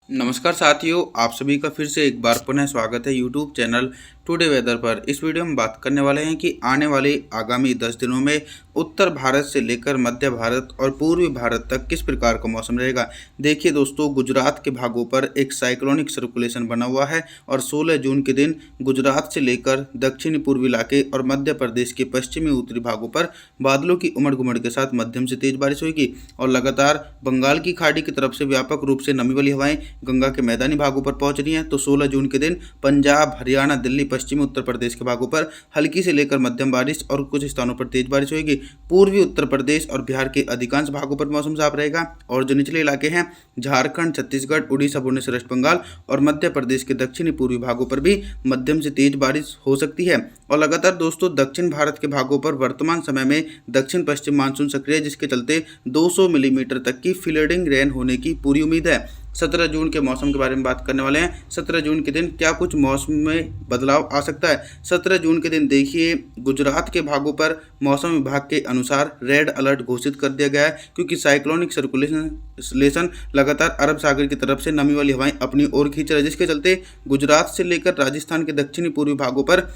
नमस्कार साथियों, आप सभी का फिर से एक बार पुनः स्वागत है यूट्यूब चैनल टुडे वेदर पर। इस वीडियो में बात करने वाले हैं कि आने वाले आगामी 10 दिनों में उत्तर भारत से लेकर मध्य भारत और पूर्वी भारत तक किस प्रकार का मौसम रहेगा। देखिए दोस्तों, गुजरात के भागों पर एक साइक्लोनिक सर्कुलेशन बना हुआ है और 16 जून के दिन गुजरात से लेकर दक्षिणी पूर्वी इलाके और मध्य प्रदेश के पश्चिमी उत्तरी भागों पर बादलों की उमड़ घुमड़ के साथ मध्यम से तेज बारिश होगी और लगातार बंगाल की खाड़ी की तरफ से व्यापक रूप से नमी वाली हवाएं गंगा के मैदानी भागों पर पहुंच रही हैं। तो 16 जून के दिन पंजाब, हरियाणा, दिल्ली, पश्चिमी उत्तर प्रदेश के भागों पर हल्की से लेकर मध्यम बारिश और कुछ स्थानों पर तेज बारिश होगी। पूर्वी उत्तर प्रदेश और बिहार के अधिकांश भागों पर मौसम साफ रहेगा और जो निचले इलाके हैं झारखंड, छत्तीसगढ़, उड़ीसा, भुवनेश्वर, वेस्ट बंगाल और मध्य प्रदेश के दक्षिणी पूर्वी भागों पर भी मध्यम से तेज बारिश हो सकती है। और लगातार दोस्तों दक्षिण भारत के भागों पर वर्तमान समय में दक्षिण पश्चिम मानसून सक्रिय है, जिसके चलते 200 मिलीमीटर तक की फ्लडिंग रेन होने की पूरी उम्मीद है। 17 जून के मौसम के बारे में बात करने वाले हैं। 17 जून के दिन क्या कुछ मौसम में बदलाव आ सकता है। 17 जून के दिन देखिए गुजरात के भागों पर मौसम विभाग के अनुसार रेड अलर्ट घोषित कर दिया गया है, क्योंकि साइक्लोनिक सर्कुलेशन लगातार अरब सागर की तरफ से नमी वाली हवाएं अपनी ओर खींच रहा है, जिसके चलते गुजरात से लेकर राजस्थान के दक्षिणी पूर्वी भागों पर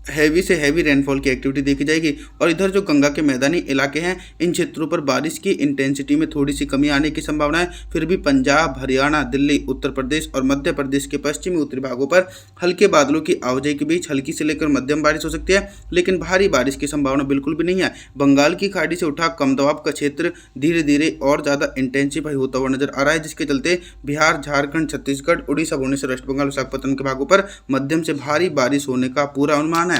हैवी से हैवी रेनफॉल की एक्टिविटी देखी जाएगी। और इधर जो गंगा के मैदानी इलाके हैं, इन क्षेत्रों पर बारिश की इंटेंसिटी में थोड़ी सी कमी आने की संभावना है। फिर भी पंजाब, हरियाणा, दिल्ली, उत्तर प्रदेश और मध्य प्रदेश के पश्चिमी उत्तरी भागों पर हल्के बादलों की आवाजाही के बीच हल्की से लेकर मध्यम बारिश हो सकती है, लेकिन भारी बारिश की संभावना बिल्कुल भी नहीं है। बंगाल की खाड़ी से उठा कम दबाव का क्षेत्र धीरे धीरे और ज़्यादा इंटेंसिफाई होता हुआ नजर आ रहा है, जिसके चलते बिहार, झारखंड, छत्तीसगढ़, उड़ीसा, भुवनेश्वर, वेस्ट बंगाल, विशाखापत्तनम के भागों पर मध्यम से भारी बारिश होने का पूरा अनुमान है।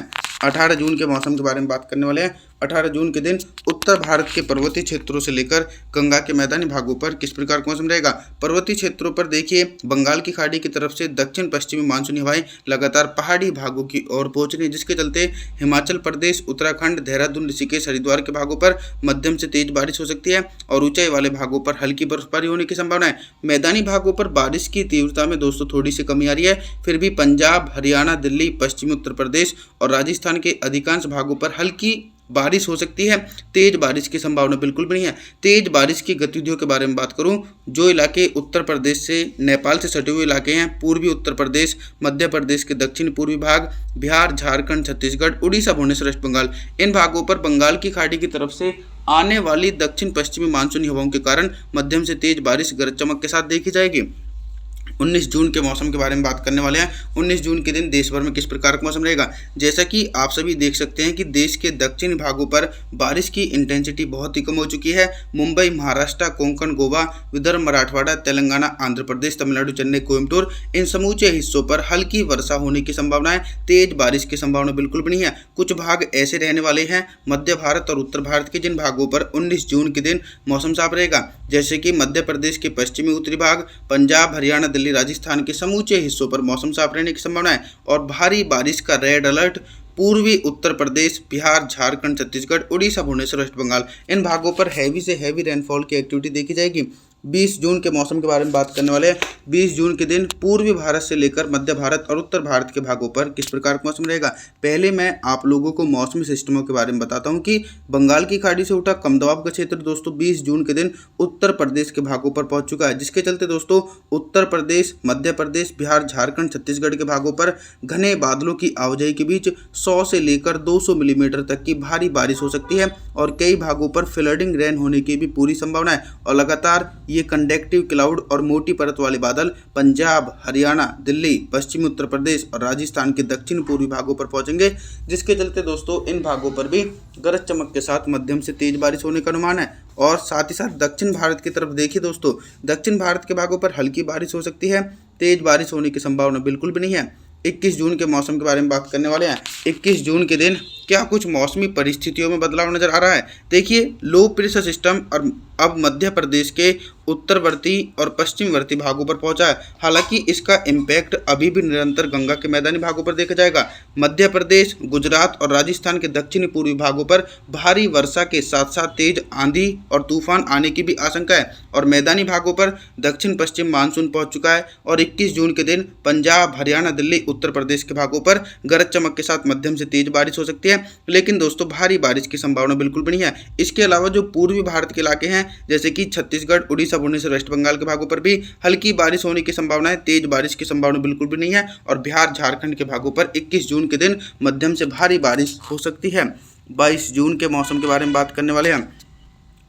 18 जून के मौसम के बारे में बात करने वाले हैं। 18 जून के दिन उत्तर भारत के पर्वतीय क्षेत्रों से लेकर गंगा के मैदानी भागों पर किस प्रकार का मौसम रहेगा। पर्वतीय क्षेत्रों पर देखिए बंगाल की खाड़ी की तरफ से दक्षिण पश्चिमी मानसूनी हवाएं लगातार पहाड़ी भागों की ओर पहुंच रही है, जिसके चलते हिमाचल प्रदेश, उत्तराखंड, देहरादून, ऋषिकेश, हरिद्वार के भागों पर मध्यम से तेज बारिश हो सकती है और ऊंचाई वाले भागों पर हल्की बर्फबारी होने की संभावना है। मैदानी भागों पर बारिश की तीव्रता में दोस्तों थोड़ी सी कमी आ रही है। फिर भी पंजाब, हरियाणा, दिल्ली, पश्चिमी उत्तर प्रदेश और राजस्थान के अधिकांश भागों पर हल्की बारिश हो सकती है। तेज बारिश की संभावना बिल्कुल भी नहीं है। तेज बारिश की गतिविधियों के बारे में बात करूं, जो इलाके उत्तर प्रदेश से, नेपाल से सटे हुए इलाके हैं, पूर्वी उत्तर प्रदेश, मध्य प्रदेश के दक्षिण पूर्वी भाग, बिहार, झारखंड, छत्तीसगढ़, उड़ीसा, भुवनेश्वर, वेस्ट बंगाल, इन भागों पर बंगाल की खाड़ी की तरफ से आने वाली दक्षिण पश्चिमी मानसूनी हवाओं के कारण मध्यम से तेज बारिश गरज चमक के साथ देखी जाएगी। 19 जून के मौसम के बारे में बात करने वाले हैं। 19 जून के दिन देश भर में किस प्रकार का मौसम रहेगा। जैसा कि आप सभी देख सकते हैं कि देश के दक्षिणी भागों पर बारिश की इंटेंसिटी बहुत ही कम हो चुकी है। मुंबई, महाराष्ट्र, कोंकण, गोवा, विदर्भ, मराठवाड़ा, तेलंगाना, आंध्र प्रदेश, तमिलनाडु, चेन्नई, कोयम्बटूर, इन समूचे हिस्सों पर हल्की वर्षा होने की संभावना है। तेज बारिश की संभावना बिल्कुल भी नहीं है। कुछ भाग ऐसे रहने वाले हैं मध्य भारत और उत्तर भारत के, जिन भागों पर 19 जून के दिन मौसम साफ रहेगा, जैसे कि मध्य प्रदेश के पश्चिमी उत्तरी भाग, पंजाब, हरियाणा, दिल्ली, राजस्थान के समूचे हिस्सों पर मौसम साफ रहने की संभावना है। और भारी बारिश का रेड अलर्ट पूर्वी उत्तर प्रदेश, बिहार, झारखंड, छत्तीसगढ़, उड़ीसा, भुवनेश्वर, वेस्ट बंगाल, इन भागों पर हैवी से हैवी रेनफॉल की एक्टिविटी देखी जाएगी। 20 जून के मौसम के बारे में बात करने वाले हैं। 20 जून के दिन पूर्वी भारत से लेकर मध्य भारत और उत्तर भारत के भागों पर किस प्रकार का मौसम रहेगा। पहले मैं आप लोगों को मौसमी सिस्टमों के बारे में बताता हूं कि बंगाल की खाड़ी से उठा कम दबाव का क्षेत्र दोस्तों 20 जून के दिन उत्तर प्रदेश के भागों पर पहुंच चुका है, जिसके चलते दोस्तों उत्तर प्रदेश, मध्य प्रदेश, बिहार, झारखंड, छत्तीसगढ़ के भागों पर घने बादलों की आवाजाही के बीच 100 से लेकर 200 मिलीमीटर तक की भारी बारिश हो सकती है और कई भागों पर फ्लडिंग रेन होने की भी पूरी संभावना है। और लगातार ये कंडक्टिव क्लाउड और मोटी परत वाले बादल पंजाब, हरियाणा, दिल्ली, पश्चिमी उत्तर प्रदेश और राजस्थान के दक्षिण पूर्वी भागों पर पहुंचेंगे, जिसके चलते दोस्तों इन भागों पर भी गरज चमक के साथ मध्यम से तेज बारिश होने का अनुमान है। और साथ ही साथ दक्षिण भारत की तरफ देखिए दोस्तों, दक्षिण भारत के भागों पर हल्की बारिश हो सकती है। तेज बारिश होने की संभावना बिल्कुल भी नहीं है। 21 जून के मौसम के बारे में बात करने वाले हैं। 21 जून के दिन क्या कुछ मौसमी परिस्थितियों में बदलाव नजर आ रहा है। देखिए लो प्रेशर सिस्टम और अब मध्य प्रदेश के उत्तरवर्ती और पश्चिमवर्ती भागों पर पहुंचा है। हालांकि इसका इम्पैक्ट अभी भी निरंतर गंगा के मैदानी भागों पर देखा जाएगा। मध्य प्रदेश, गुजरात और राजस्थान के दक्षिणी पूर्वी भागों पर भारी वर्षा के साथ साथ तेज आंधी और तूफान आने की भी आशंका है और मैदानी भागों पर दक्षिण पश्चिम मानसून पहुंच चुका है। और 21 जून के दिन पंजाब, हरियाणा, दिल्ली, उत्तर प्रदेश के भागों पर गरज चमक के साथ मध्यम से तेज बारिश हो सकती है, लेकिन दोस्तों भारी बारिश की संभावना बिल्कुल भी नहीं है। इसके अलावा जो पूर्वी भारत के इलाके हैं, जैसे कि छत्तीसगढ़, उड़ीसा, उड़ीसा, भुवनेश्वर, वेस्ट बंगाल के भागों पर भी हल्की बारिश होने की संभावना है। तेज बारिश की संभावना बिल्कुल भी नहीं है। और बिहार, झारखंड के भागों पर 21 जून के दिन मध्यम से भारी बारिश हो सकती है। 22 जून के मौसम के बारे में बात करने वाले हैं।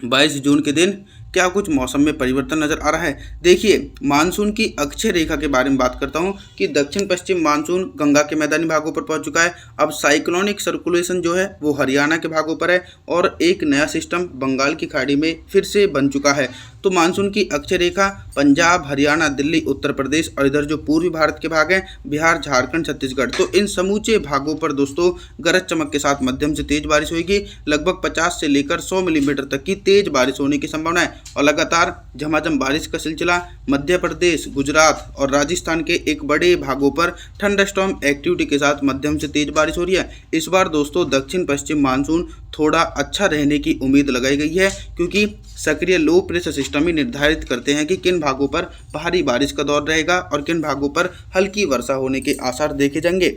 22 जून के दिन क्या कुछ मौसम में परिवर्तन नजर आ रहा है। देखिए, मानसून की अक्षय रेखा के बारे में बात करता हूं कि दक्षिण पश्चिम मानसून गंगा के मैदानी भागों पर पहुंच चुका है। अब साइक्लोनिक सर्कुलेशन जो है वो हरियाणा के भागों पर है और एक नया सिस्टम बंगाल की खाड़ी में फिर से बन चुका है। तो मानसून की अक्षय रेखा पंजाब, हरियाणा, दिल्ली, उत्तर प्रदेश और इधर जो पूर्वी भारत के भाग हैं, बिहार, झारखंड, छत्तीसगढ़, तो इन समूचे भागों पर दोस्तों गरज चमक के साथ मध्यम से तेज बारिश होगी। लगभग 50 से लेकर 100 मिलीमीटर तक की तेज बारिश होने की संभावना है। और लगातार झमाझम बारिश का सिलसिला मध्य प्रदेश, गुजरात और राजस्थान के एक बड़े भागों पर थंडरस्टॉर्म एक्टिविटी के साथ मध्यम से तेज बारिश हो रही है। इस बार दोस्तों दक्षिण पश्चिम मानसून थोड़ा अच्छा रहने की उम्मीद लगाई गई है, क्योंकि सक्रिय लो प्रेशर सिस्टम ही निर्धारित करते हैं कि किन भागों पर भारी बारिश का दौर रहेगा और किन भागों पर हल्की वर्षा होने के आसार देखे जाएंगे।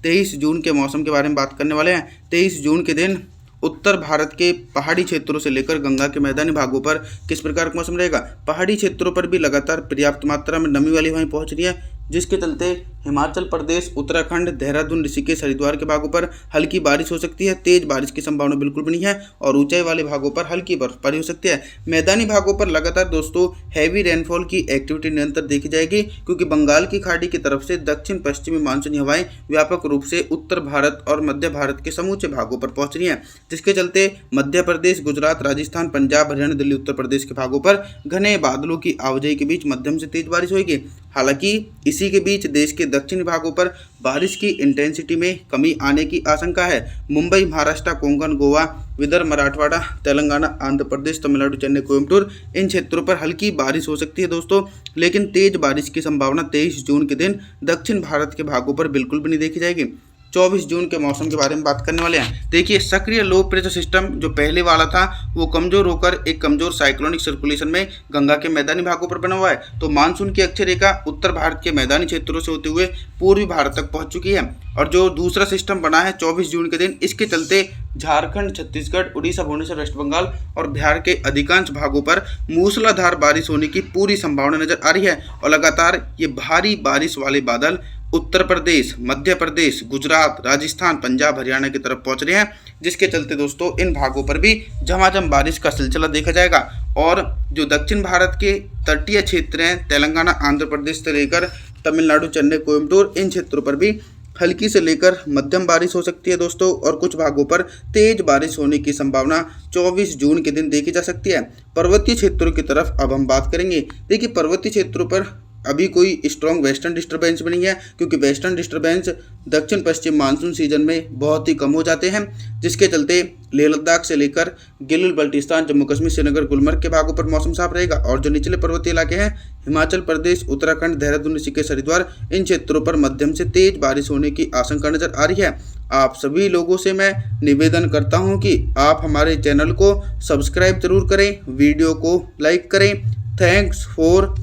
23 जून के मौसम के बारे में बात करने वाले हैं। 23 जून के दिन उत्तर भारत के पहाड़ी क्षेत्रों से लेकर गंगा के मैदानी भागों पर किस प्रकार का मौसम रहेगा। पहाड़ी क्षेत्रों पर भी लगातार पर्याप्त मात्रा में नमी वाली हवाएं पहुंच रही है, जिसके चलते हिमाचल प्रदेश, उत्तराखंड, देहरादून, ऋषिकेश, हरिद्वार के भागों पर हल्की बारिश हो सकती है। तेज बारिश की संभावना बिल्कुल भी नहीं है और ऊंचाई वाले भागों पर हल्की बर्फबारी हो सकती है। मैदानी भागों पर लगातार दोस्तों हैवी रेनफॉल की एक्टिविटी निरंतर देखी जाएगी, क्योंकि बंगाल की खाड़ी की तरफ से दक्षिण पश्चिमी मानसूनी हवाएं व्यापक रूप से उत्तर भारत और मध्य भारत के समूचे भागों पर पहुंच रही हैं, जिसके चलते मध्य प्रदेश, गुजरात, राजस्थान, पंजाब, हरियाणा, दिल्ली, उत्तर प्रदेश के भागों पर घने बादलों की आवाजाही के बीच मध्यम से तेज बारिश होगी। हालांकि इसी के बीच देश के दक्षिणी भागों पर बारिश की इंटेंसिटी में कमी आने की आशंका है। मुंबई, महाराष्ट्र, कोंकण, गोवा, विदर्भ, मराठवाड़ा, तेलंगाना, आंध्र प्रदेश, तमिलनाडु, चेन्नई, कोयम्बटूर, इन क्षेत्रों पर हल्की बारिश हो सकती है दोस्तों। लेकिन तेज बारिश की संभावना 23 जून के दिन दक्षिण भारत के भागों पर बिल्कुल भी नहीं देखी जाएगी। 24 जून के मौसम के बारे में बात करने वाले हैं। देखिए, सक्रिय लो प्रेशर सिस्टम जो पहले वाला था वो कमजोर होकर एक कमजोर साइक्लोनिक सर्कुलेशन में गंगा के मैदानी भागों पर बना हुआ है। तो मानसून की अक्षय रेखा उत्तर भारत के मैदानी क्षेत्रों से होते हुए पूर्वी भारत तक पहुंच चुकी है। और जो दूसरा सिस्टम बना है 24 जून के दिन, इसके चलते झारखंड, छत्तीसगढ़, उड़ीसा, भुवनेश्वर, वेस्ट बंगाल और बिहार के अधिकांश भागों पर मूसलाधार बारिश होने की पूरी संभावना नजर आ रही है। और लगातार ये भारी बारिश वाले बादल उत्तर प्रदेश, मध्य प्रदेश, गुजरात, राजस्थान, पंजाब, हरियाणा की तरफ पहुंच रहे हैं, जिसके चलते दोस्तों इन भागों पर भी झमाझम बारिश का सिलसिला देखा जाएगा। और जो दक्षिण भारत के तटीय क्षेत्र हैं, तेलंगाना, आंध्र प्रदेश से लेकर तमिलनाडु, चेन्नई, कोयम्बटूर, इन क्षेत्रों पर भी हल्की से लेकर मध्यम बारिश हो सकती है दोस्तों। और कुछ भागों पर तेज बारिश होने की संभावना 24 जून के दिन देखी जा सकती है। पर्वतीय क्षेत्रों की तरफ अब हम बात करेंगे। देखिए, पर्वतीय क्षेत्रों पर अभी कोई स्ट्रॉन्ग वेस्टर्न डिस्टर्बेंस भी नहीं है, क्योंकि वेस्टर्न डिस्टर्बेंस दक्षिण पश्चिम मानसून सीजन में बहुत ही कम हो जाते हैं, जिसके चलते लेह लद्दाख से लेकर गिलगित बल्टिस्तान, जम्मू कश्मीर, श्रीनगर, गुलमर्ग के भागों पर मौसम साफ रहेगा। और जो निचले पर्वतीय इलाके हैं, हिमाचल प्रदेश, उत्तराखंड, देहरादून, ऋषिकेश, हरिद्वार, इन क्षेत्रों पर मध्यम से तेज बारिश होने की आशंका नजर आ रही है। आप सभी लोगों से मैं निवेदन करता हूं कि आप हमारे चैनल को सब्सक्राइब जरूर करें, वीडियो को लाइक करें। Thanks for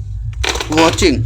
watching।